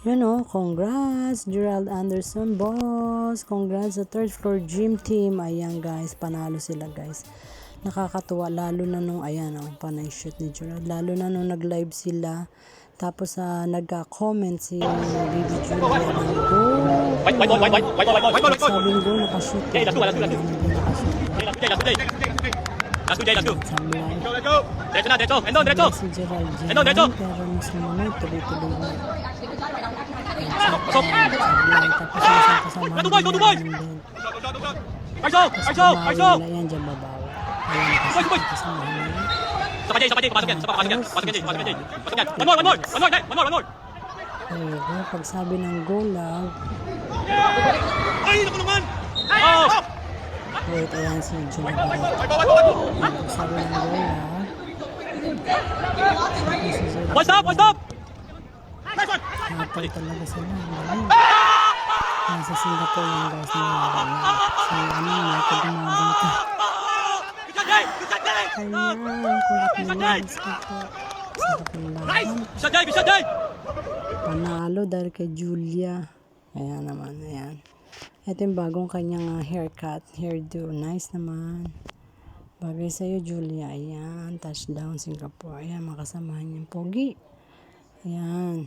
Yun o, congrats Gerald Anderson, boss. Congrats sa third floor gym team. Ayan guys, panalo sila guys. Nakakatuwa lalo na nung ayan o, panay shoot ni Gerald. Lalo na nung nag-live sila. Tapos nagka-comment si Baby Julia ng go. Sabing go, nakashoot. Let's go. Sablay. Derecho na, derecho. Endon, derecho. Si Gerald dyan. Endon, derecho. Pero nung sumunod, tuloy-tuloy na. Pasok. Sablay. Tapos isang kasama. Go to boy, go to boy. Arso, arso, arso. Ayan dyan babawa. Ayan Boy. kasama niya. Sa pa, papasok yan. Pasok yan. Pasok yan. One more. Ayun, pag sabi ng goal lang. Ay, naku naman. Oh. Wait, ayan si Julia. Pag sabi ng goal lang. One stop. Hatol talaga sila. Nasa Singapore yung guys na so natin gumabang ito. Ayan, kulit nila. Sarap ng laban. Panalo dahil kay Julia. Ayan naman, ayan. Ito yung bagong kanyang haircut, hairdo. Nice naman. Bagay sa'yo, Julia. Ayan, touchdown Singapore. Ayan, makasamahan niyang pogi. Ayan.